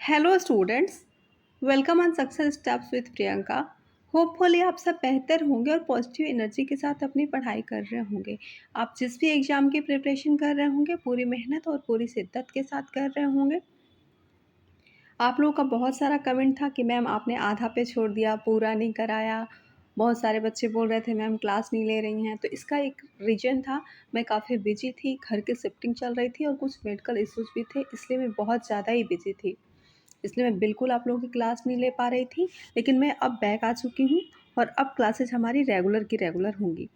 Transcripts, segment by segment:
Hello students, welcome on success steps with Priyanka. Hopefully आप सब बेहतर होंगे और पॉजिटिव एनर्जी के साथ अपनी पढ़ाई कर रहे होंगे। आप जिस भी एग्ज़ाम की प्रिपरेशन कर रहे होंगे पूरी मेहनत और पूरी शिद्दत के साथ कर रहे होंगे। आप लोगों का बहुत सारा कमेंट था कि मैम आपने आधा पे छोड़ दिया, पूरा नहीं कराया। बहुत सारे बच्चे बोल रहे थे मैम क्लास नहीं ले रही हैं। तो इसका एक रीज़न था, मैं काफ़ी बिजी थी, घर की शिफ्टिंग चल रही थी और कुछ मेडिकल इश्यूज़ भी थे, इसलिए मैं बहुत ज़्यादा ही बिजी थी। इसलिए मैं बिल्कुल आप लोगों की क्लास नहीं ले पा रही थी, लेकिन मैं अब बैक आ चुकी हूँ और अब क्लासेस हमारी रेगुलर की रेगुलर होंगी।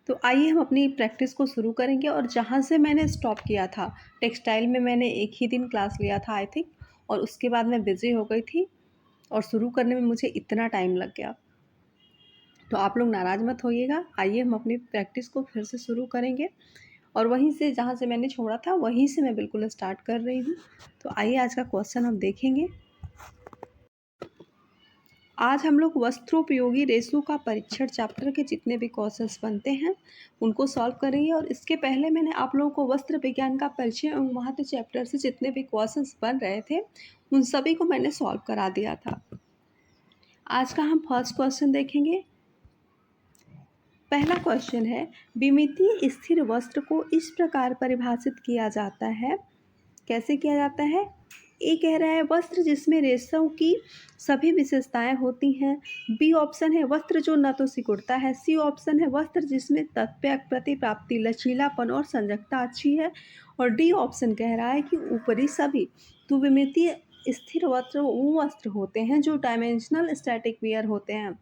तो आइए हम अपनी प्रैक्टिस को शुरू करेंगे और जहाँ से मैंने स्टॉप किया था, टेक्सटाइल में मैंने एक ही दिन क्लास लिया था आई थिंक, और उसके बाद मैं बिज़ी हो गई थी और शुरू करने में मुझे इतना टाइम लग गया। तो आप लोग नाराज़ मत होइएगा, आइए हम अपनी प्रैक्टिस को फिर से शुरू करेंगे और वहीं से जहाँ से मैंने छोड़ा था वहीं से मैं बिल्कुल स्टार्ट कर रही हूँ। तो आइए आज का क्वेश्चन हम देखेंगे। आज हम लोग वस्त्रोपयोगी रेशों का परीक्षण चैप्टर के जितने भी क्वेश्चंस बनते हैं उनको सॉल्व करेंगे। और इसके पहले मैंने आप लोगों को वस्त्र विज्ञान का परिचय एवं महत्व चैप्टर से जितने भी क्वेश्चंस बन रहे थे उन सभी को मैंने सॉल्व करा दिया था। आज का हम फर्स्ट क्वेश्चन देखेंगे। पहला क्वेश्चन है, विमितीय स्थिर वस्त्र को इस प्रकार परिभाषित किया जाता है। कैसे किया जाता है? ए कह रहा है वस्त्र जिसमें रेशों की सभी विशेषताएं होती हैं। बी ऑप्शन है वस्त्र जो न तो सिकुड़ता है। सी ऑप्शन है वस्त्र जिसमें तत्व प्रतिप्राप्ति लचीलापन और संजकता अच्छी है। और डी ऑप्शन कह रहा है कि ऊपरी सभी। तो विमितीय स्थिर वस्त्र वो वस्त्र होते हैं जो डायमेंशनल स्टैटिक वियर होते हैं।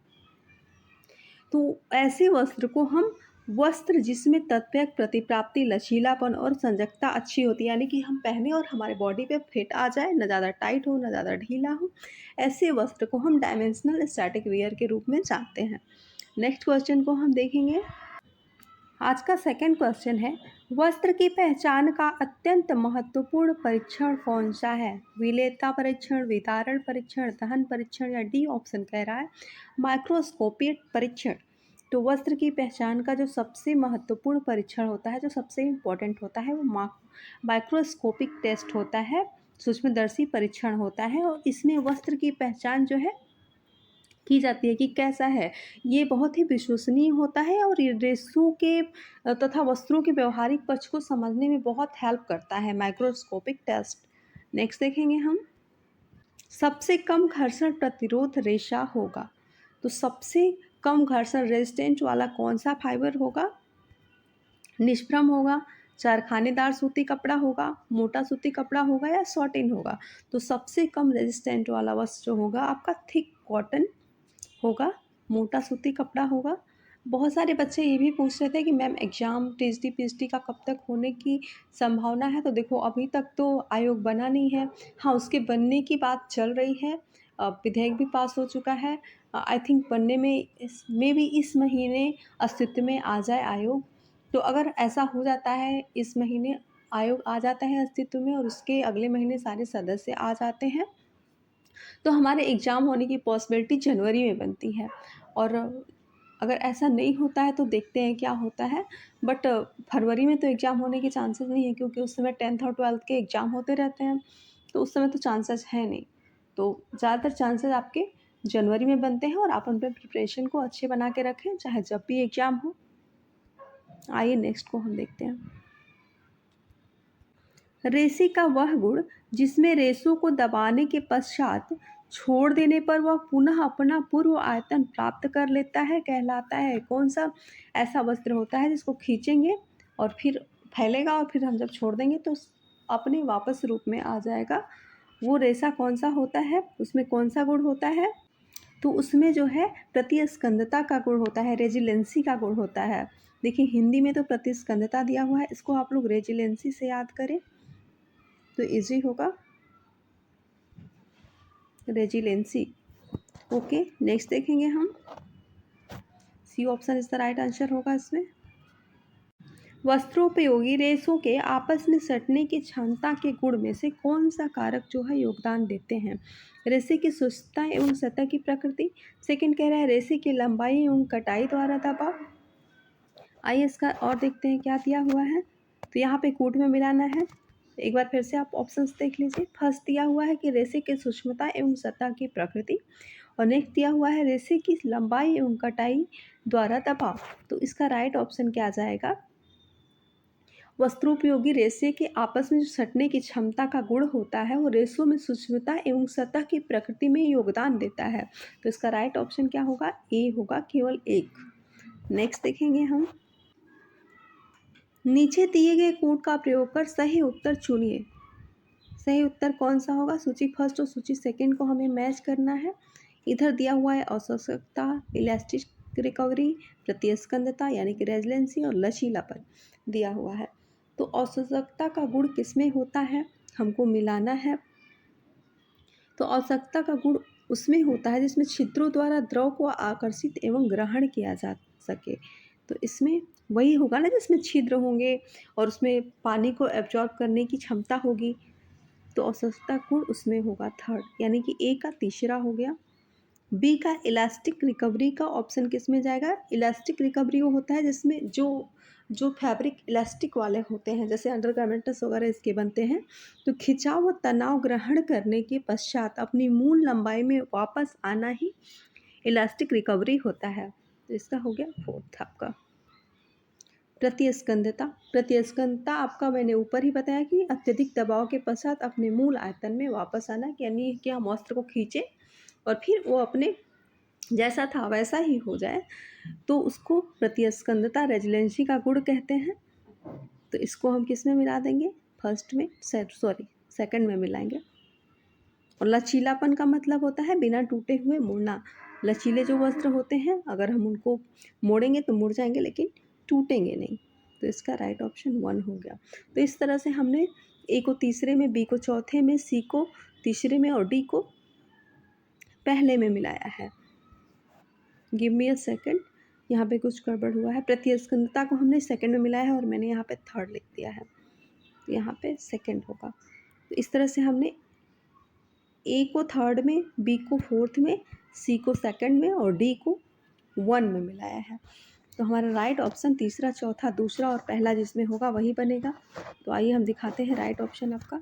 तो ऐसे वस्त्र को हम वस्त्र जिसमें तत्व प्रतिप्राप्ति लचीलापन और संजकता अच्छी होती है, यानी कि हम पहने और हमारे बॉडी पे फिट आ जाए, न ज़्यादा टाइट हो न ज़्यादा ढीला हो, ऐसे वस्त्र को हम डायमेंशनल स्टैटिक वियर के रूप में जानते हैं। नेक्स्ट क्वेश्चन को हम देखेंगे। आज का सेकंड क्वेश्चन है, वस्त्र की पहचान का अत्यंत महत्वपूर्ण परीक्षण कौन सा है? विलेयता परीक्षण, विदारण परीक्षण, दहन परीक्षण या डी ऑप्शन कह रहा है माइक्रोस्कोपिक परीक्षण। तो वस्त्र की पहचान का जो सबसे महत्वपूर्ण परीक्षण होता है, जो सबसे इम्पोर्टेंट होता है, वो माइक्रोस्कोपिक टेस्ट होता है, सूक्ष्मदर्शी परीक्षण होता है। और इसमें वस्त्र की पहचान जो है की जाती है कि कैसा है। ये बहुत ही विश्वसनीय होता है और ये रेशों के तथा वस्त्रों के व्यवहारिक पक्ष को समझने में बहुत हेल्प करता है माइक्रोस्कोपिक टेस्ट। नेक्स्ट देखेंगे हम। सबसे कम घर्षण प्रतिरोध रेशा होगा। तो सबसे कम घर्षण रेजिस्टेंट वाला कौन सा फाइबर होगा? निष्प्रम होगा, चारखानेदार सूती कपड़ा होगा, मोटा सूती कपड़ा होगा या सॉटिन होगा। तो सबसे कम रेजिस्टेंट वाला वस्त्र जो होगा आपका थिक कॉटन होगा, मोटा सूती कपड़ा होगा। बहुत सारे बच्चे ये भी पूछ रहे थे कि मैम एग्ज़ाम टीएसडी पीएचडी का कब तक होने की संभावना है? तो देखो अभी तक तो आयोग बना नहीं है। हाँ, उसके बनने की बात चल रही है। विधेयक भी पास हो चुका है। आई थिंक बनने में इस महीने अस्तित्व में आ जाए आयोग। तो अगर ऐसा हो जाता है, इस महीने आयोग आ जाता है अस्तित्व में और उसके अगले महीने सारे सदस्य आ जाते हैं, तो हमारे एग्ज़ाम होने की पॉसिबिलिटी जनवरी में बनती है। और अगर ऐसा नहीं होता है तो देखते हैं क्या होता है। बट फरवरी में तो एग्ज़ाम होने के चांसेस नहीं है, क्योंकि उस समय 10th और 12th के एग्ज़ाम होते रहते हैं, तो उस समय तो चांसेस है नहीं। तो ज़्यादातर चांसेस आपके जनवरी में बनते हैं और आप उन पर प्रिपरेशन को अच्छे बना के रखें, चाहे जब भी एग्ज़ाम हो। आइए नेक्स्ट को हम देखते हैं। रेसे का वह गुण जिसमें रेसों को दबाने के पश्चात छोड़ देने पर वह पुनः अपना पूर्व आयतन प्राप्त कर लेता है, कहलाता है कौन सा? ऐसा वस्त्र होता है जिसको खींचेंगे और फिर फैलेगा और फिर हम जब छोड़ देंगे तो अपने वापस रूप में आ जाएगा। वो रेशा कौन सा होता है? उसमें कौन सा गुण होता है? तो उसमें जो है प्रतिस्कंदता का गुण होता है, रेजिलेंसी का गुण होता है। देखिए हिंदी में तो प्रतिस्कंदता दिया हुआ है, इसको आप लोग रेजिलेंसी से याद करें तो इजी होगा, रेजिलेंसी। ओके, नेक्स्ट देखेंगे हम। C option is the right answer होगा इसमें। वस्त्रोपयोगी रेशों के आपस में सटने की क्षमता के गुण में से कौन सा कारक जो है योगदान देते हैं? रेशे की सुस्तता एवं सतह की प्रकृति। सेकंड कह रहा है रेशे की लंबाई एवं कटाई द्वारा दबाव। आइए इसका और देखते हैं क्या दिया हुआ है। तो यहाँ पे कूट में मिलाना है, एक बार फिर से आप ऑप्शंस देख लीजिए। फर्स्ट दिया हुआ है कि रेशे की सूक्ष्मता एवं सतह की प्रकृति, और नेक्स्ट दिया हुआ है रेशे की लंबाई एवं कटाई द्वारा दबाव। तो इसका राइट ऑप्शन क्या आ जाएगा? वस्त्रोपयोगी रेशे के आपस में जो सटने की क्षमता का गुण होता है वो रेशों में सूक्ष्मता एवं सतह की प्रकृति में योगदान देता है। तो इसका राइट ऑप्शन क्या होगा? ए होगा, केवल एक। नेक्स्ट देखेंगे हम, नीचे दिए गए कोड का प्रयोग कर सही उत्तर चुनिए। सही उत्तर कौन सा होगा? सूची फर्स्ट और सूची सेकंड को हमें मैच करना है। इधर दिया हुआ है अवशोषकता, इलास्टिक रिकवरी, प्रतिस्कंदता यानी कि रेजिलेंसी, और लचीलापन दिया हुआ है। तो अवशोषकता का गुण किसमें होता है? हमको मिलाना है। तो अवशोषकता का गुण उसमें होता है जिसमें छिद्रों द्वारा द्रव को आकर्षित एवं ग्रहण किया जा सके। तो इसमें वही होगा ना जिसमें छिद्र होंगे और उसमें पानी को एब्जॉर्ब करने की क्षमता होगी। तो अवशोषकता गुण उसमें होगा थर्ड, यानी कि ए का तीसरा हो गया। बी का इलास्टिक रिकवरी का ऑप्शन किस में जाएगा? इलास्टिक रिकवरी वो होता है जिसमें जो फैब्रिक इलास्टिक वाले होते हैं, जैसे अंडरगारमेंट्स वगैरह इसके बनते हैं, तो खिंचाव व तनाव ग्रहण करने के पश्चात अपनी मूल लंबाई में वापस आना ही इलास्टिक रिकवरी होता है। तो इसका हो गया फोर्थ आपका। प्रतिस्कंदता, प्रतिस्कंदता आपका मैंने ऊपर ही बताया कि अत्यधिक दबाव के पश्चात अपने मूल आयतन में वापस आना, यानी कि हम वस्त्र को खींचे और फिर वो अपने जैसा था वैसा ही हो जाए, तो उसको प्रतिस्कंदता रेजिलेंसी का गुण कहते हैं। तो इसको हम किस में मिला देंगे? फर्स्ट में, सेकंड में मिलाएंगे। और लचीलापन का मतलब होता है बिना टूटे हुए मुड़ना। लचीले जो वस्त्र होते हैं अगर हम उनको मोड़ेंगे तो मुड़ जाएंगे लेकिन टूटेंगे नहीं। तो इसका राइट ऑप्शन 1 हो गया। तो इस तरह से हमने ए को तीसरे में, बी को चौथे में, सी को तीसरे में और डी को पहले में मिलाया है। गिव मी अ सेकंड, यहाँ पे कुछ गड़बड़ हुआ है। प्रतिस्कंदता को हमने सेकंड में मिलाया है और मैंने यहाँ पे थर्ड लिख दिया है, तो यहाँ पे सेकंड होगा। तो इस तरह से हमने ए को थर्ड में, बी को फोर्थ में, सी को सेकंड में और डी को 1 में मिलाया है। तो हमारा राइट ऑप्शन तीसरा, चौथा, दूसरा और पहला जिसमें होगा वही बनेगा। तो आइए हम दिखाते हैं राइट ऑप्शन आपका।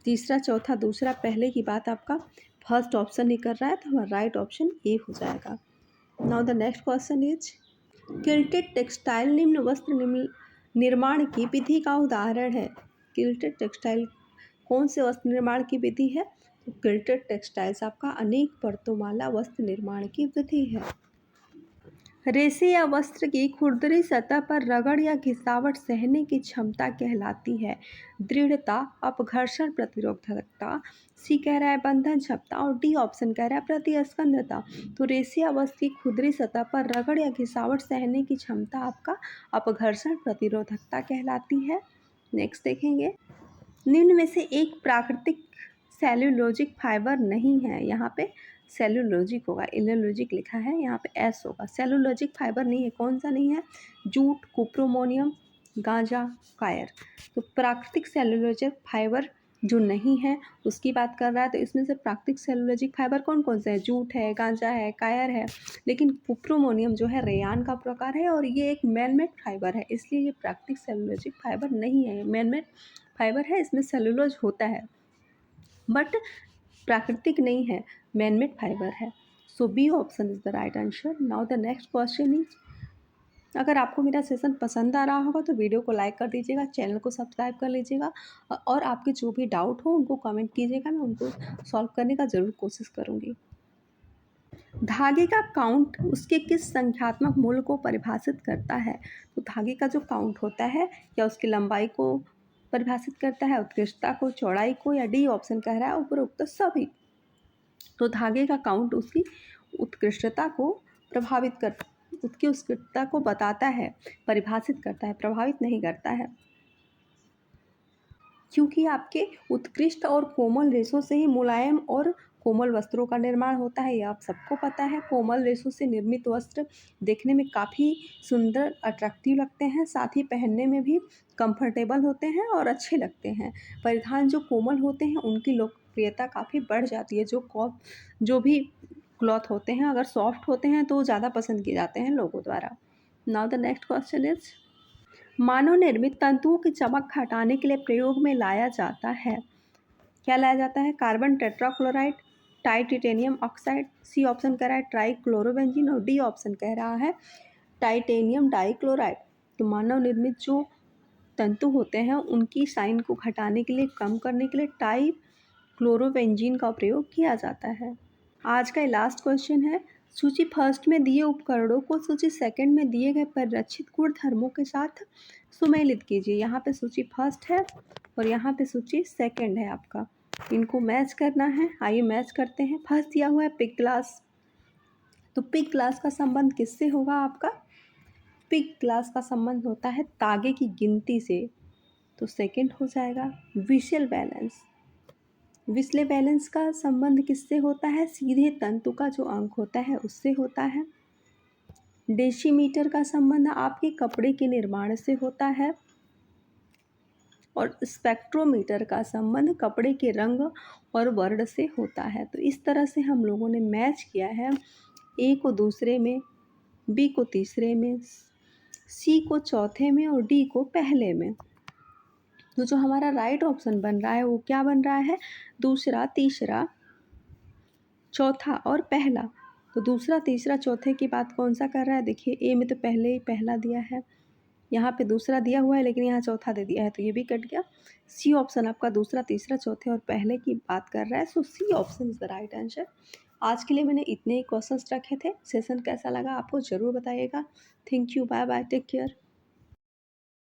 तीसरा, चौथा, दूसरा, पहले की बात आपका फर्स्ट ऑप्शन ही कर रहा है, तो हमारा राइट ऑप्शन ए हो जाएगा। Now the next question is, quilted textile निम्न वस्त्र निर्माण की विधि का उदाहरण है। किल्टेड टेक्सटाइल कौन से वस्त्र निर्माण की विधि है? तो किल्टेड टेक्सटाइल्स आपका अनेक परतों वाला वस्त्र निर्माण की विधि है। रेशे या वस्त्र की खुरदरी सतह पर रगड़ या घिसावट सहने की क्षमता कहलाती है। दृढ़ता, अपघर्षण प्रतिरोधकता, सी कह रहा है बंधन क्षमता और डी ऑप्शन कह रहा है प्रतिस्कंदता। तो रेशे या वस्त्र की खुरदरी सतह पर रगड़ या घिसावट सहने की क्षमता आपका अपघर्षण प्रतिरोधकता कहलाती है। नेक्स्ट देखेंगे, निम्न में से एक प्राकृतिक सेल्यूलोजिक फाइबर नहीं है। यहाँ पे सेल्यूलोजिक होगा, इलेलोजिक लिखा है, यहाँ पे एस होगा। सेल्यूलोजिक फाइबर नहीं है, कौन सा नहीं है? जूट, कुप्रोमोनियम, गांजा, कायर। तो प्राकृतिक सेल्यूलोजिक फाइबर जो नहीं है उसकी बात कर रहा है। तो इसमें से प्राकृतिक सेल्यूलोजिक फाइबर कौन कौन से है? जूट है, गांजा है, कायर है, लेकिन कुप्रोमोनियम जो है रेयान का प्रकार है और ये एक मैनमेड फाइबर है, इसलिए ये प्राकृतिक सेल्यूलोजिक फाइबर नहीं है। मैनमेड फाइबर है, इसमें सेल्यूलोज होता है बट प्राकृतिक नहीं है, मैनमेड फाइबर है। So B option is the right answer. Now the next question is, अगर आपको मेरा सेशन पसंद आ रहा होगा तो वीडियो को लाइक कर दीजिएगा, चैनल को सब्सक्राइब कर लीजिएगा और आपके जो भी डाउट हो उनको कमेंट कीजिएगा, मैं उनको सॉल्व करने का ज़रूर कोशिश करूँगी। धागे का काउंट उसके किस संख्यात्मक मूल्य को परिभाषित करता है? तो धागे का जो काउंट होता है या उसकी लंबाई को परिभाषित करता है, उत्कृष्टता को, चौड़ाई को, या डी ऑप्शन कह रहा है उपरोक्त सभी। तो धागे का काउंट उसकी उत्कृष्टता को उसकी उत्कृष्टता को बताता है, परिभाषित करता है, प्रभावित नहीं करता है, क्योंकि आपके उत्कृष्ट और कोमल रेशों से ही मुलायम और कोमल वस्त्रों का निर्माण होता है। ये आप सबको पता है। कोमल रेशों से निर्मित वस्त्र देखने में काफ़ी सुंदर, अट्रैक्टिव लगते हैं, साथ ही पहनने में भी कंफर्टेबल होते हैं और अच्छे लगते हैं। परिधान जो कोमल होते हैं उनकी लोकप्रियता काफ़ी बढ़ जाती है। जो भी क्लॉथ होते हैं अगर सॉफ्ट होते हैं तो ज़्यादा पसंद किए जाते हैं लोगों द्वारा। Now the next question is, मानव निर्मित तंतुओं की चमक हटाने के लिए प्रयोग में लाया जाता है। क्या लाया जाता है? Carbon tetrachloride, titanium oxide, C option कह रहा है ट्राइक्लोरोबेंजीन और डी ऑप्शन कह रहा है टाइटेनियम डाइक्लोराइड। तो मानव निर्मित जो तंतु होते हैं उनकी साइन को घटाने के लिए, कम करने के लिए टाइक्लोरोबेंजीन का प्रयोग किया जाता है। आज का लास्ट क्वेश्चन है, सूची फर्स्ट में दिए उपकरणों को सूची सेकंड में दिए गए परिरक्षित गुणधर्मों के साथ सुमेलित कीजिए। यहाँ पे सूची फर्स्ट है और यहाँ पे सूची सेकंड है आपका, इनको मैच करना है। आइए मैच करते हैं। फर्स्ट दिया हुआ है पिग ग्लास, तो पिग ग्लास का संबंध किससे होगा आपका? पिग ग्लास का संबंध होता है तागे की गिनती से, तो सेकंड हो जाएगा। विशेल बैलेंस, विस्ले बैलेंस का संबंध किससे होता है? सीधे तंतु का जो अंक होता है उससे होता है। डेसीमीटर का संबंध आपके कपड़े के निर्माण से होता है और स्पेक्ट्रोमीटर का संबंध कपड़े के रंग और वर्ण से होता है। तो इस तरह से हम लोगों ने मैच किया है, ए को दूसरे में, बी को तीसरे में, सी को चौथे में और डी को पहले में। तो जो हमारा राइट ऑप्शन बन रहा है वो क्या बन रहा है? दूसरा, तीसरा, चौथा और पहला। तो दूसरा, तीसरा, चौथे की बात कौन सा कर रहा है? देखिए ए में तो पहले ही पहला दिया है, यहाँ पे दूसरा दिया हुआ है लेकिन यहाँ चौथा दे दिया है, तो ये भी कट गया। सी ऑप्शन आपका दूसरा, तीसरा, चौथे और पहले की बात कर रहा है, so C option is the right answer. आज के लिए मैंने इतने ही क्वेश्चंस रखे थे। सेशन कैसा लगा आपको ज़रूर बताइएगा। Thank you, bye bye, take care.